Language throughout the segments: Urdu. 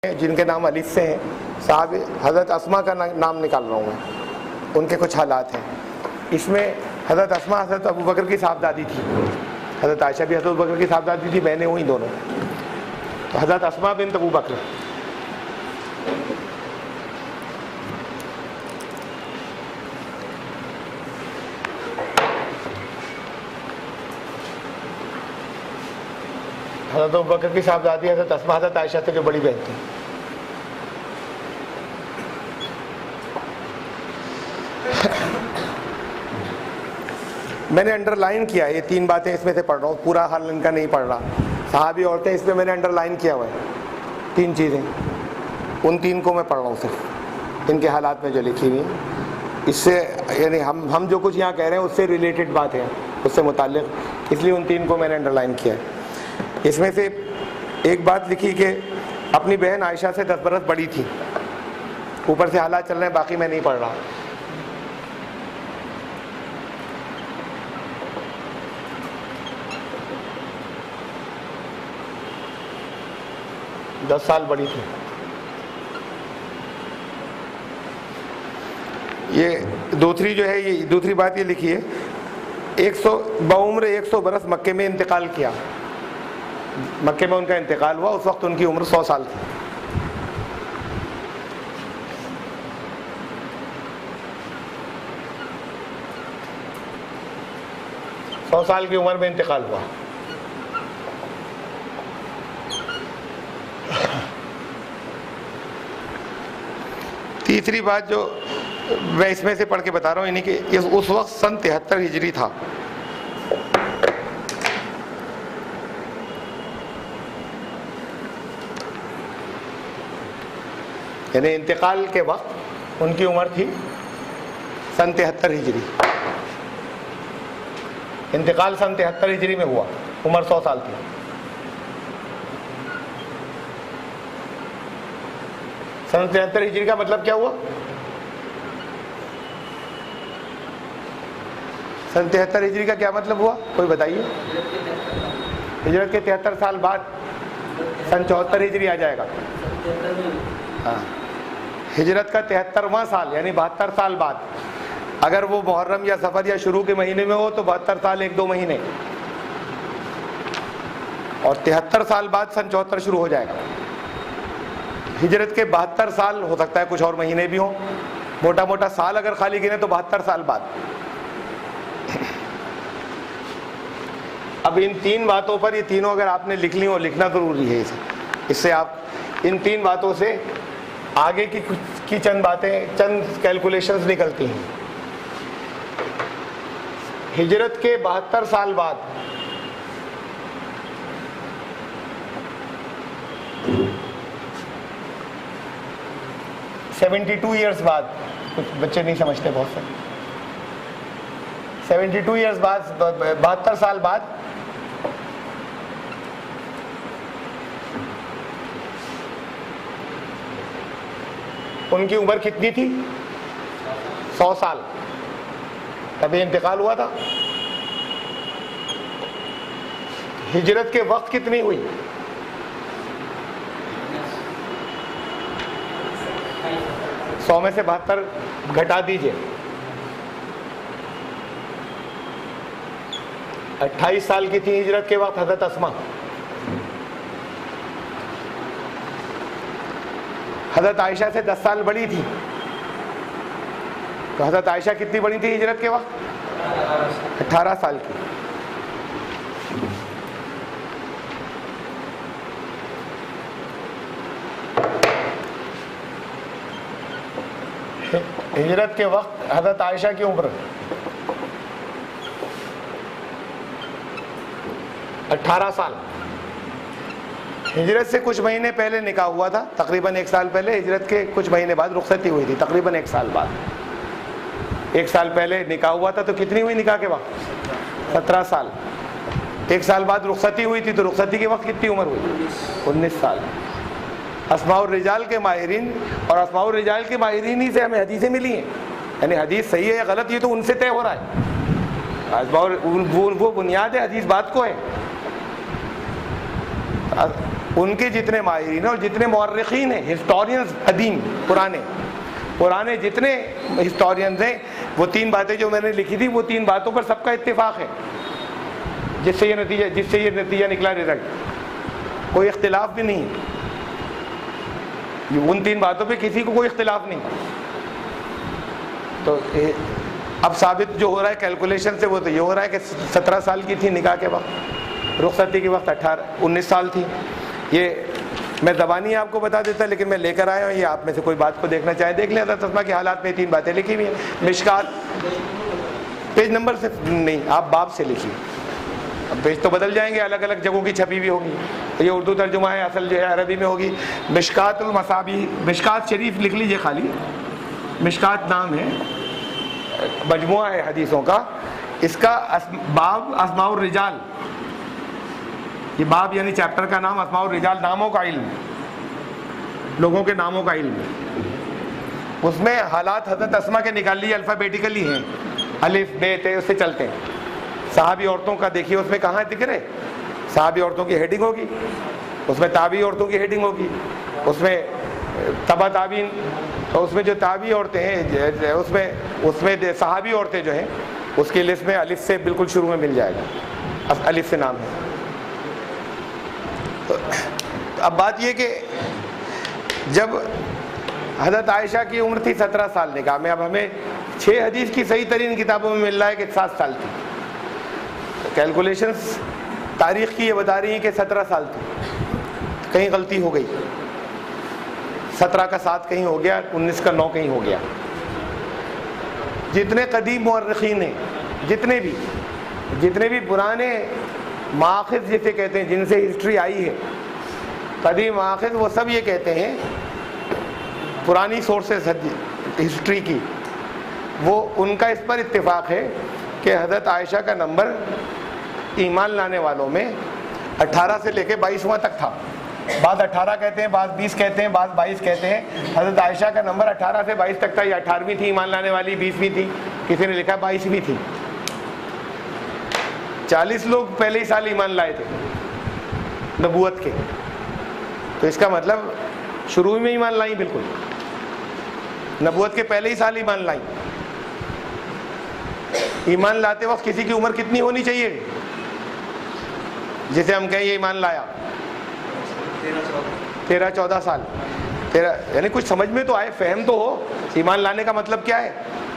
جن کے نام الف سے ہیں، صاحب حضرت اسما کا نام نکال رہا ہوں میں، ان کے کچھ حالات ہیں اس میں۔ حضرت اسما حضرت ابوبکر کی صاحبزادی تھی، حضرت عائشہ بھی حضرت ابوبکر کی صاحبزادی تھی، بہنیں ہوئی دونوں۔ تو حضرت اسما بنت ابوبکر، حضرت ابوبکر کی صاحبزادی حضرت اسما حضرت عائشہ سے جو بڑی بہن تھی۔ میں نے انڈر لائن کیا ہے، یہ تین باتیں اس میں سے پڑھ رہا ہوں، پورا حال ان کا نہیں پڑھ رہا۔ صحابی عورتیں اس میں میں نے انڈر لائن کیا ہوا ہے، تین چیزیں، ان تین کو میں پڑھ رہا ہوں صرف، ان کے حالات میں جو لکھی ہوئی ہیں۔ اس سے یعنی ہم جو کچھ یہاں کہہ رہے ہیں اس سے ریلیٹڈ بات ہے، اس سے متعلق، اس لیے ان تین کو میں نے انڈر لائن کیا ہے۔ اس میں سے ایک بات لکھی کہ اپنی بہن عائشہ سے 10 برس بڑی تھی، اوپر سے حالات چل رہے ہیں، باقی میں نہیں پڑھ رہا۔ دس سال بڑی تھی۔ یہ دوسری جو ہے، یہ دوسری بات یہ لکھی ہے، 100 برس مکے میں انتقال کیا، مکے میں ان کا انتقال ہوا، اس وقت ان کی عمر 100 سال تھی۔ سو سال کی عمر میں انتقال ہوا۔ تیسری بات جو میں اس میں سے پڑھ کے بتا رہا ہوں، یعنی کہ اس وقت سن 73 ہجری تھا۔ یعنی انتقال کے وقت ان کی عمر تھی سن 73 ہجری، انتقال سن 73 ہجری میں ہوا، عمر 100 سال تھی۔ سن 73 ہجری کا مطلب کیا ہوا؟ سن 73 ہجری کا کیا مطلب ہوا، کوئی بتائیے؟ ہجرت کے 73 سال بعد سن 74 ہجری آ جائے گا۔ ہاں، ہجرت کا 73واں سال یعنی 72 سال بعد، اگر وہ محرم یا سفر یا شروع کے مہینے میں ہو تو 72 سال 1-2 مہینے، اور 73 سال بعد سن 74 شروع ہو جائے گا۔ ہجرت کے 72 سال، ہو سکتا ہے کچھ اور مہینے بھی ہوں، موٹا موٹا سال اگر خالی گنے تو 72 سال بعد۔ اب ان تین باتوں پر، یہ تینوں اگر آپ نے لکھ لی اور لکھنا ضروری ہے، اس سے آپ ان تین باتوں سے آگے کی چند باتیں، چند کیلکولیشنز نکلتی ہیں۔ ہجرت کے 72 سال بعد (72 ایئرز بعد), کچھ بچے نہیں سمجھتے بہت سے، 72 ایئرز بعد، 72 سال بعد ان کی عمر کتنی تھی؟ 100 سال، تبھی انتقال ہوا تھا۔ ہجرت کے وقت کتنی ہوئی؟ 100 میں سے 72 گھٹا دیجئے، 28 سال کی تھی ہجرت کے وقت حضرت اسما۔ حضرت عائشہ سے 10 سال بڑی تھی، تو حضرت عائشہ کتنی بڑی تھی ہجرت کے وقت؟ 18 سال کی۔ ہجرت کے وقت حضرت عائشہ کی عمر 18 سال۔ ہجرت سے کچھ مہینے پہلے نکاح ہوا تھا، تقریباً 1 سال پہلے، ہجرت کے کچھ مہینے بعد رخصتی ہوئی تھی، تقریباً 1 سال بعد۔ 1 سال پہلے نکاح ہوا تھا تو کتنی ہوئی نکاح کے وقت؟ 17 سال۔ 1 سال بعد رخصتی ہوئی تھی تو رخصتی کے وقت کتنی عمر ہوئی؟ 19 سال۔ اسماء الرجال کے ماہرین، اور اسماء الرجال کے ماہرین ہی سے ہمیں حدیثیں ملی ہیں، یعنی حدیث صحیح ہے یا غلط یہ تو ان سے طے ہو رہا ہے، وہ بنیاد ہے، حدیث بات کو ہے۔ ان کے جتنے ماہرین اور جتنے مورخین ہیں، ہسٹورینز قدیم پرانے جتنے ہسٹورینز ہیں، وہ 3 باتیں جو میں نے لکھی تھی، وہ 3 باتوں پر سب کا اتفاق ہے، جس سے یہ نتیجہ نکلا، رزلٹ، کوئی اختلاف بھی نہیں ہے، ان 3 باتوں پہ کسی کو کوئی اختلاف نہیں۔ تو اب ثابت جو ہو رہا ہے کیلکولیشن سے، وہ تو یہ ہو رہا ہے کہ 17 سال کی تھی نکاح کے وقت، رخصتی کے وقت 19 سال تھی۔ یہ میں زبانی آپ کو بتا دیتا، لیکن میں لے کر آیا ہوں، یہ آپ میں سے کوئی بات کو دیکھنا چاہے دیکھ لیں۔ حضرت اسماء کے حالات میں 3 باتیں لکھی ہوئی ہیں، مشکات، پیج نمبر سے نہیں، آپ باب سے لکھیے، اب پیج تو بدل جائیں گے، الگ الگ جگہوں کی چھپی ہوئی ہوگی، یہ اردو ترجمہ ہے، اصل جو ہے عربی میں ہوگی۔ مشکات المصابیح، مشکات شریف لکھ لیجئے خالی، مشکات نام ہے، مجموعہ ہے حدیثوں کا، اس کا باب اسماء الرجال، یہ باب یعنی چیپٹر کا نام اسماء الرجال، ناموں کا علم، لوگوں کے ناموں کا علم۔ اس میں حالات حضرت اسماء کے نکال لیے، الفابیٹیکلی ہیں، الف ب ت، اس سے چلتے ہیں۔ صحابی عورتوں کا دیکھیے، اس میں کہاں ذکر ہے؟ صحابی عورتوں کی ہیڈنگ ہوگی، اس میں تابعی عورتوں کی ہیڈنگ ہوگی، اس میں تبع تابعین، تو اس میں جو تابعی عورتیں ہیں، اس میں صحابی عورتیں جو ہیں، اس کی لسٹ میں الف سے بالکل شروع میں مل جائے گا، الف سے نام ہے۔ اب بات یہ کہ جب حضرت عائشہ کی عمر تھی 17 سال نکاح میں، اب ہمیں 6 حدیث کی صحیح ترین کتابوں میں مل رہا ہے کہ 7 سال تھی، کیلکولیشنز تاریخ کی یہ بتا رہی ہیں کہ 17 سال تھی، کہیں غلطی ہو گئی، 17 کا 7 کہیں ہو گیا، 19 کا 9 کہیں ہو گیا۔ جتنے قدیم مورخین ہیں، جتنے بھی پرانے ماخذ جسے کہتے ہیں، جن سے ہسٹری آئی ہے، قدیم ماخذ، وہ سب یہ کہتے ہیں، پرانی سورسز ہسٹری کی، وہ ان کا اس پر اتفاق ہے کہ حضرت عائشہ کا نمبر ایمان لانے والوں میں 18 سے لے کے 22واں تک تھا، بعض 18 کہتے ہیں، بعض 20 کہتے ہیں، بعض 22 کہتے ہیں۔ حضرت عائشہ کا نمبر 18 سے 22 تک تھا، یا 18ویں تھی ایمان لانے والی، 20ویں تھی، کسی نے لکھا 22ویں تھی۔ 40 لوگ پہلے ہی سال ایمان لائے تھے نبوت کے، تو اس کا مطلب شروع میں ایمان لائیں، بالکل نبوت کے پہلے ہی سال ایمان لائیں۔ ایمان لاتے وقت کسی کی عمر کتنی ہونی چاہیے جسے ہم کہیں یہ ایمان لایا؟ 13-14 سال، یعنی کچھ سمجھ میں تو آئے، فہم تو ہو، ایمان لانے کا مطلب کیا ہے،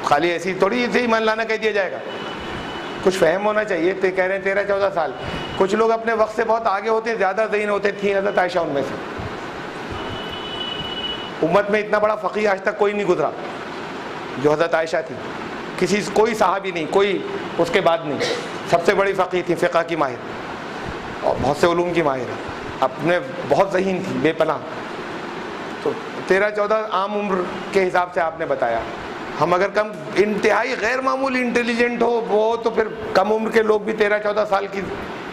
خالی ایسی تھوڑی اسے ایمان لانا کہہ دیا جائے گا، کچھ فہم ہونا چاہیے۔ تو کہہ رہے ہیں 13-14 سال، کچھ لوگ اپنے وقت سے بہت آگے ہوتے ہیں، زیادہ ذہین ہوتے تھیں، حضرت عائشہ ان میں سے۔ امت میں اتنا بڑا فقیہ آج تک کوئی نہیں گزرا جو حضرت عائشہ تھی، کوئی صحابی نہیں، کوئی اس کے بعد نہیں، سب سے بڑی فقیہ تھی، فقہ کی ماہر اور بہت سے علوم کی ماہر، اپنے بہت ذہین تھی، بے پناہ۔ تو 13-14 عام عمر کے حساب سے آپ نے بتایا۔ ہم اگر کم انتہائی غیر معمولی انٹیلیجنٹ ہو وہ، تو پھر کم عمر کے لوگ بھی 13-14 سال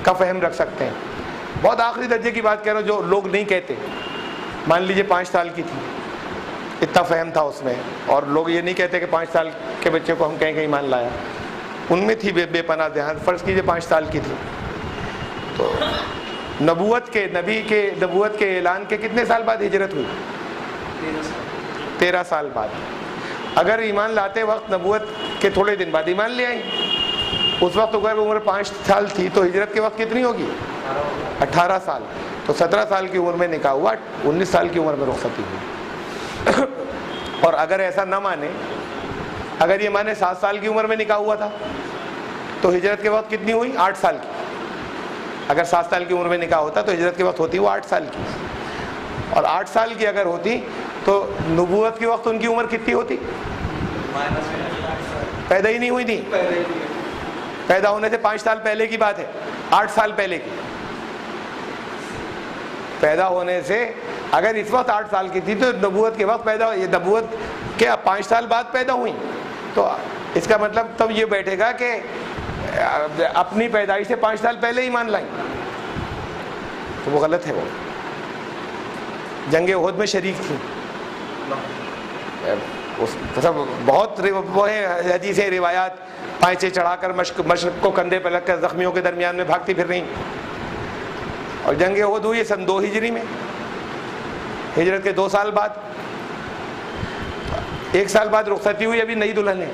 کا فہم رکھ سکتے ہیں۔ بہت آخری درجے کی بات کہہ رہا ہوں، جو لوگ نہیں کہتے، مان لیجئے 5 سال کی تھی، اتنا فہم تھا اس میں، اور لوگ یہ نہیں کہتے کہ 5 سال کے بچے کو ہم کہیں کہ ایمان لایا، ان میں تھی بے پناہ ذہن۔ فرض کیجئے 5 سال کی تھی، تو نبوت کے اعلان کے کتنے سال بعد ہجرت ہوئی؟ 13 سال بعد۔ اگر ایمان لاتے وقت نبوت کے تھوڑے دن بعد ایمان لے آئیں، اس وقت اگر عمر 5 سال تھی تو ہجرت کے وقت کتنی ہوگی؟ 18 سال۔ تو 17 سال کی عمر میں نکاح ہوا، 19 سال کی عمر میں رخصتی ہوئی۔ اور اگر ایسا نہ مانے، اگر یہ مانے 7 سال کی عمر میں نکاح ہوا تھا، تو ہجرت کے وقت کتنی ہوئی؟ 8 سال کی۔ اگر 7 سال کی عمر میں نکاح ہوتا تو ہجرت کے وقت ہوتی وہ 8 سال کی، اور 8 سال کی اگر ہوتی تو نبوت کے وقت ان کی عمر کتنی ہوتی؟ پیدا ہی نہیں ہوئی تھی، پیدا ہونے سے 5 سال پہلے کی بات ہے، 8 سال پہلے کی پیدا ہونے سے۔ اگر اس وقت 8 سال کی تھی تو نبوت کے وقت پیدا، یہ نبوت کے 5 سال بعد پیدا ہوئی، تو اس کا مطلب تب یہ بیٹھے گا کہ اپنی پیدائش سے 5 سال پہلے ایمان لائیں، تو وہ غلط ہے۔ وہ جنگ احد میں شریک تھی، بہت وہ ہیں حدیثیں، روایات، پائچے چڑھا کر مشرق کو کندھے پہ لگ کر زخمیوں کے درمیان میں بھاگتی پھر رہی، اور جنگ احد ہوئی سن 2 ہجری میں، ہجرت کے 2 سال بعد، 1 سال بعد رخصتی ہوئی، ابھی نئی دلہن ہے۔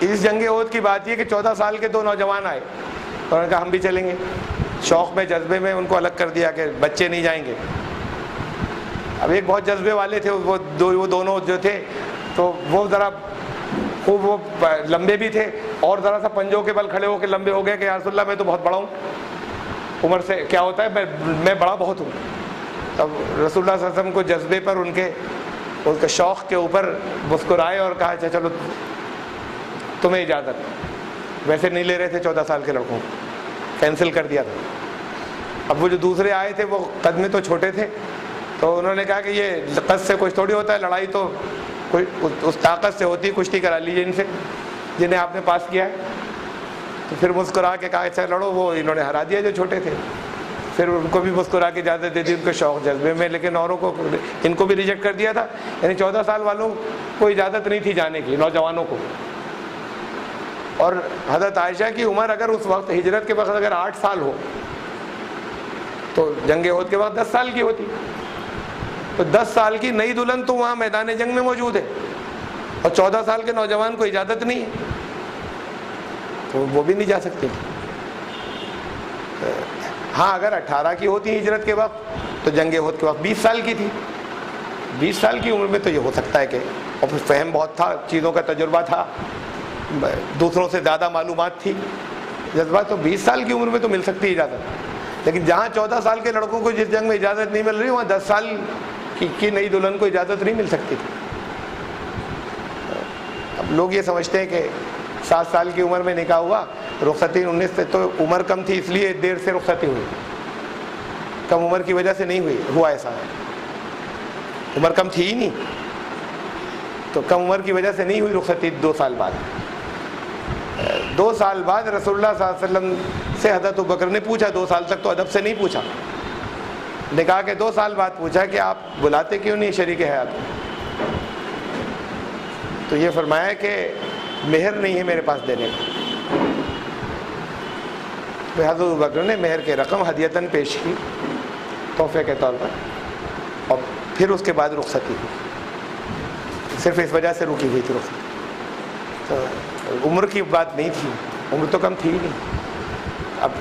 اس جنگ احد کی بات یہ کہ 14 سال کے 2 نوجوان آئے، انہوں نے کہا ہم بھی چلیں گے، شوق میں جذبے میں ان کو الگ کر دیا کہ بچے نہیں جائیں گے۔ اب ایک بہت جذبے والے تھے، وہ دونوں جو تھے تو وہ ذرا خوب وہ لمبے بھی تھے، اور ذرا سا پنجوں کے بل کھڑے ہو کے لمبے ہو گئے کہ یا رسول اللہ میں تو بہت بڑا ہوں، عمر سے کیا ہوتا ہے، میں بڑا بہت ہوں۔ تب رسول اللہ صلی اللہ علیہ وسلم کو جذبے پر ان کے شوق کے اوپر مسکرائے اور کہا اچھا چلو تمہیں اجازت، ویسے نہیں لے رہے تھے 14 سال کے لڑکوں، کینسل کر دیا تھا۔ اب وہ جو دوسرے آئے تھے وہ قد میں تو چھوٹے تھے، تو انہوں نے کہا کہ یہ قد سے کچھ تھوڑی ہوتا ہے، لڑائی تو کوئی اس طاقت سے ہوتی ہے، کشتی کرا لیجیے ان سے جنہیں آپ نے پاس کیا ہے۔ تو پھر مسکرا کے کہا اچھا لڑو، وہ انہوں نے ہرا دیا جو چھوٹے تھے، پھر ان کو بھی مسکرا کے اجازت دے دی ان کے شوق جذبے میں، لیکن اوروں کو ان کو بھی ریجیکٹ کر دیا تھا، یعنی 14 سال والوں کو اجازت نہیں تھی جانے کی، نوجوانوں کو۔ اور حضرت عائشہ کی عمر اگر اس وقت ہجرت کے وقت اگر 8 سال ہو تو جنگ احد کے وقت 10 سال کی ہوتی، تو 10 سال کی نئی دلہن تو وہاں میدان جنگ میں موجود ہے، اور 14 سال کے نوجوان کو اجازت نہیں ہے، تو وہ بھی نہیں جا سکتے۔ ہاں اگر 18 کی ہوتی ہجرت کے وقت تو جنگ احد کے وقت 20 سال کی تھی، 20 سال کی عمر میں تو یہ ہو سکتا ہے کہ، اور پھر فہم بہت تھا، چیزوں کا تجربہ تھا، دوسروں سے زیادہ معلومات تھی، جذبات، تو 20 سال کی عمر میں تو مل سکتی ہے اجازت۔ لیکن جہاں 14 سال کے لڑکوں کو جس جنگ میں اجازت نہیں مل رہی، وہاں 10 سال کی نئی دلہن کو اجازت نہیں مل سکتی تھی۔ اب لوگ یہ سمجھتے ہیں کہ 7 سال کی عمر میں نکاح ہوا، رخصتی 19 سے، تو عمر کم تھی اس لیے دیر سے رخصتی ہوئی، کم عمر کی وجہ سے نہیں ہوئی، ہوا ایسا، عمر کم تھی ہی نہیں، تو کم عمر کی وجہ سے نہیں ہوئی رخصتی 2 سال بعد۔ 2 سال بعد رسول اللہ صلی اللہ علیہ وسلم سے حضرت ابوبکر نے پوچھا، 2 سال تک تو ادب سے نہیں پوچھا، نکاح کے 2 سال بعد پوچھا کہ آپ بلاتے کیوں نہیں شریک حیات؟ تو یہ فرمایا کہ مہر نہیں ہے میرے پاس دینے کو۔ تو حضرت ابوبکر نے مہر کی رقم ہدیتاً پیش کی تحفے کے طور پر، اور پھر اس کے بعد رخصتی ہوئی، صرف اس وجہ سے رکی ہوئی تھی رخصتی۔ تو عمر کی بات نہیں تھی، عمر تو کم تھی ہی نہیں۔ اب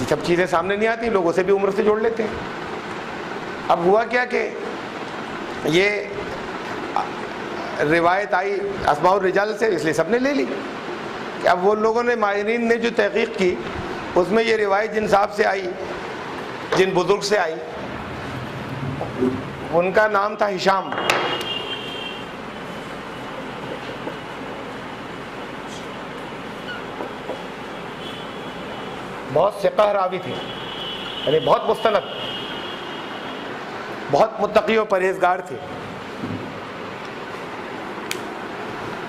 سب چیزیں سامنے نہیں آتی، لوگ اسے بھی عمر سے جوڑ لیتے ہیں۔ اب ہوا کیا کہ یہ روایت آئی اسماء الرجال سے، اس لیے سب نے لے لی کہ اب وہ لوگوں نے، ماہرین نے جو تحقیق کی اس میں یہ روایت جن صاحب سے آئی، جن بزرگ سے آئی، ان کا نام تھا ہشام۔ بہت ثقہ راوی تھے، یعنی بہت مستند، بہت متقی و پرہیزگار تھے،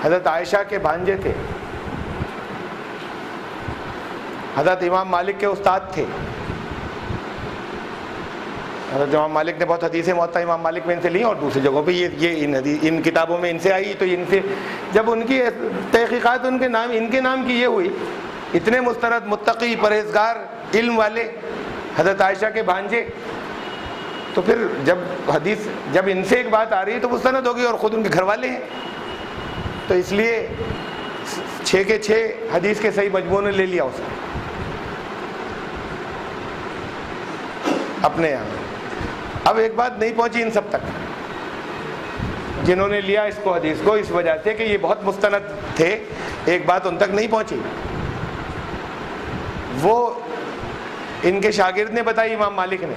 حضرت عائشہ کے بھانجے تھے، حضرت امام مالک کے استاد تھے۔ حضرت امام مالک نے بہت حدیثیں موطا امام مالک میں ان سے لی، اور دوسری جگہوں پہ یہ ان کتابوں میں ان سے آئی، تو ان سے جب ان کی تحقیقات ان کے نام کی یہ ہوئی، اتنے مستند، متقی، پرہیزگار، علم والے حضرت عائشہ کے بھانجے، تو پھر جب ان سے ایک بات آ رہی ہے تو مستند ہوگی، اور خود ان کے گھر والے ہیں، تو اس لیے 6 کے 6 حدیث کے صحیح مجموعوں نے لے لیا اسے اپنے یہاں۔ اب ایک بات نہیں پہنچی ان سب تک جنہوں نے لیا اس کو، حدیث کو، اس وجہ سے کہ یہ بہت مستند تھے، ایک بات ان تک نہیں پہنچی، وہ ان کے شاگرد نے بتائی امام مالک نے۔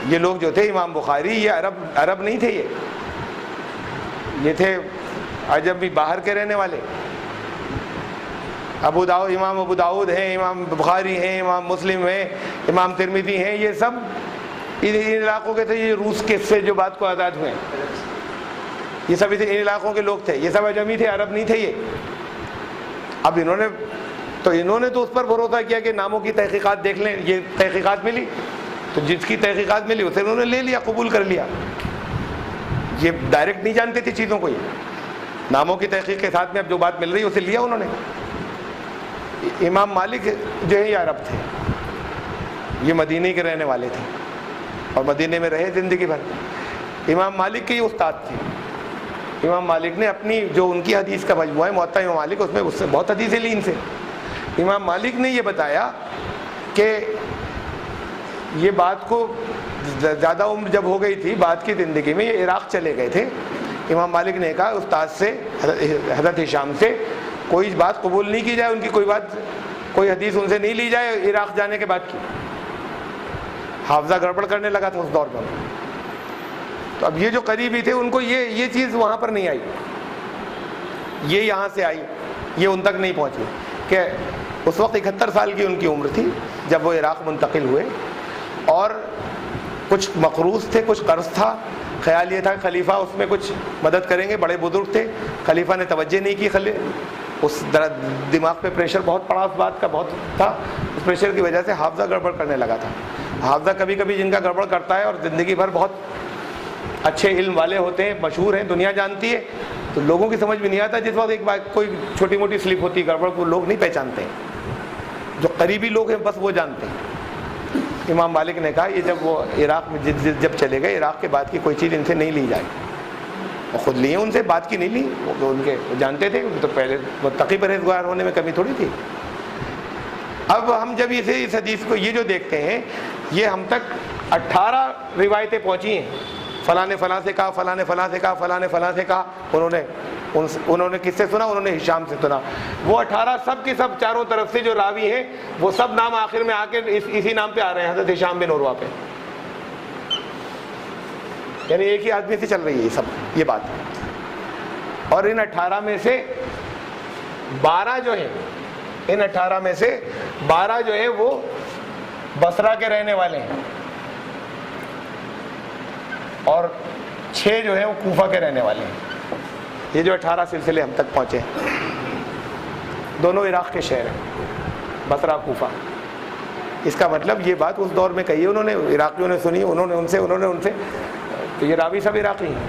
یہ لوگ جو تھے امام بخاری، یہ عرب نہیں تھے، یہ تھے عجمی، باہر کے رہنے والے۔ امام ابو داؤد ہیں، امام بخاری ہیں، امام مسلم ہیں، امام ترمذی ہیں، یہ سب ان علاقوں کے تھے، یہ روس کے سے جو بات کو آزاد ہوئے ہیں، یہ سب ان علاقوں کے لوگ تھے، یہ سب عجمی تھے، عرب نہیں تھے یہ۔ اب انہوں نے تو اس پر بھروسہ کیا کہ ناموں کی تحقیقات دیکھ لیں، یہ تحقیقات ملی، تو جس کی تحقیقات ملی اسے انہوں نے لے لیا، قبول کر لیا۔ یہ ڈائریکٹ نہیں جانتے تھے چیزوں کو، یہ ناموں کی تحقیق کے ساتھ میں اب جو بات مل رہی ہے اسے لیا انہوں نے۔ امام مالک جو ہے یہ عرب تھے، یہ مدینے کے رہنے والے تھے اور مدینے میں رہے زندگی بھر. امام مالک کے یہ استاد تھے. امام مالک نے اپنی جو ان کی حدیث کا مجموعہ ہے موطا امام مالک، اس میں اس سے بہت حدیثیں لی ان سے. امام مالک نے یہ بتایا کہ یہ بات کو زیادہ عمر جب ہو گئی تھی بعد کی زندگی میں، یہ عراق چلے گئے تھے. امام مالک نے کہا استاد سے، حضرت ہشام سے، کوئی بات قبول نہیں کی جائے ان کی، کوئی حدیث ان سے نہیں لی جائے عراق جانے کے بعد کی. حافظہ گڑبڑ کرنے لگا تھا اس دور میں. تو اب یہ جو قریبی تھے ان کو یہ چیز وہاں پر نہیں آئی، یہ یہاں سے آئی، یہ ان تک نہیں پہنچی کہ اس وقت 71 سال کی ان کی عمر تھی جب وہ عراق منتقل ہوئے، اور کچھ مقروض تھے، کچھ قرض تھا. خیال یہ تھا کہ خلیفہ اس میں کچھ مدد کریں گے، بڑے بزرگ تھے، خلیفہ نے توجہ نہیں کی. اس دماغ پہ پریشر بہت پڑا اس بات کا، بہت تھا. اس پریشر کی وجہ سے حافظہ گڑبڑ کرنے لگا تھا. حافظہ کبھی کبھی جن کا گڑبڑ کرتا ہے اور زندگی بھر بہت اچھے علم والے ہوتے ہیں، مشہور ہیں، دنیا جانتی ہے، تو لوگوں کی سمجھ میں نہیں آتا. جس وقت ایک بات کوئی چھوٹی موٹی سلپ ہوتی ہے گڑبڑ کو لوگ نہیں پہچانتے ہیں، جو قریبی لوگ ہیں بس وہ جانتے ہیں. امام مالک نے کہا یہ جب وہ عراق میں جب چلے گئے، عراق کے بعد کی کوئی چیز ان سے نہیں لی جائے. وہ خود لیے ان سے، بات کی نہیں لی. وہ ان کے جانتے تھے، تو پہلے متقی پرہیزگار ہونے میں کمی تھوڑی تھی. اب ہم جب اس حدیث کو یہ جو دیکھتے ہیں، یہ ہم تک 18 روایتیں پہنچی ہیں. فلاں نے فلاں سے کہا، فلاں نے فلاں سے کہا، فلاں نے فلاں سے کہا. انہوں نے کس سے سنا؟ انہوں نے ہشام سے سنا. وہ 18 سب کے سب چاروں طرف سے جو راوی ہیں وہ سب نام آخر میں آ کے اسی نام پہ آ رہے ہیں، حضرت ہشام بن عروہ پہ. یعنی ایک ہی آدمی سے چل رہی ہے یہ بات. اور ان 18 میں سے 12 جو ہیں، ان 18 میں سے 12 جو ہیں وہ بصرہ کے رہنے والے ہیں، اور 6 جو ہیں وہ کوفہ کے رہنے والے ہیں. یہ جو 18 سلسلے ہم تک پہنچے ہیں، دونوں عراق کے شہر ہیں، بصرہ کوفہ. اس کا مطلب یہ بات اس دور میں کہی ہے انہوں نے، عراقیوں نے سنی، انہوں نے ان سے، تو یہ راوی سب عراقی ہیں.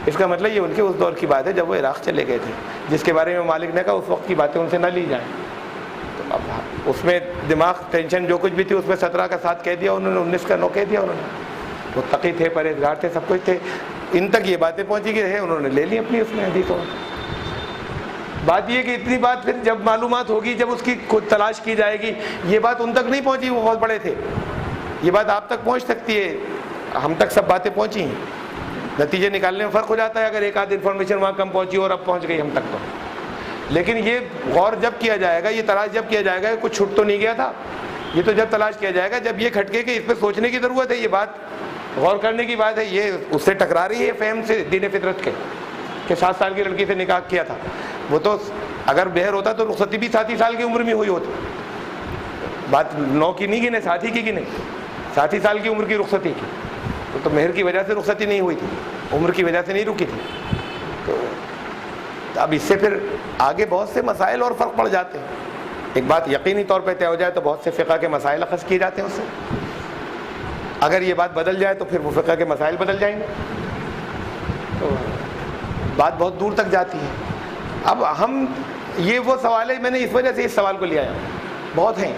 اس کا مطلب یہ ان کے اس دور کی بات ہے جب وہ عراق چلے گئے تھے، جس کے بارے میں مالک نے کہا اس وقت کی باتیں ان سے نہ لی جائیں. تو اب اس میں دماغ ٹینشن جو کچھ بھی تھی اس میں 17 کا 7 کہہ دیا انہوں نے، 19 کا 9 کہہ دیا انہوں نے. وہ تقی تھے، پرہیزگار تھے، سب کچھ تھے. ان تک یہ باتیں پہنچی گئی ہے، انہوں نے لے لی اپنی اس میں حدیثوں. بات یہ کہ اتنی بات پھر جب معلومات ہوگی، جب اس کی خود تلاش کی جائے گی، یہ بات ان تک نہیں پہنچی، وہ بہت بڑے تھے. یہ بات آپ تک پہنچ سکتی ہے، ہم تک سب باتیں پہنچی ہیں. نتیجے نکالنے میں فرق ہو جاتا ہے اگر ایک آدھ انفارمیشن وہاں کم پہنچی اور اب پہنچ گئی ہم تک. تو لیکن یہ غور جب کیا جائے گا، یہ تلاش جب کیا جائے گا، کچھ چھٹ تو نہیں گیا تھا. یہ تو جب تلاش کیا جائے گا جب یہ کھٹکے کہ اس پہ سوچنے کی ضرورت ہے، یہ بات غور کرنے کی بات ہے. یہ اس سے ٹکرا رہی ہے فہم سے، دین فطرت کے، کہ 7 سال کی لڑکی سے نکاح کیا تھا. وہ تو اگر بہر ہوتا تو رخصتی بھی 7 سال کی عمر میں ہوئی ہوتی. بات 9 کی نہیں گنے، 7 کی گنے، 7 سال کی عمر کی رخصتی کی. تو مہر کی وجہ سے رخصتی نہیں ہوئی تھی، عمر کی وجہ سے نہیں رکی تھی. تو اب اس سے پھر آگے بہت سے مسائل اور فرق پڑ جاتے ہیں. ایک بات یقینی طور پہ طے ہو جائے تو بہت سے فقہ کے مسائل اخذ کیے جاتے ہیں اس سے. اگر یہ بات بدل جائے تو پھر وہ فقہ کے مسائل بدل جائیں گے، تو بات بہت دور تک جاتی ہے. اب ہم یہ وہ سوال ہے، میں نے اس وجہ سے اس سوال کو لیا ہے. بہت ہیں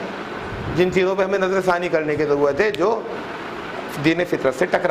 جن چیزوں پہ ہمیں نظر ثانی کرنے کی ضرورت ہے جو دین فطرت سے ٹکرا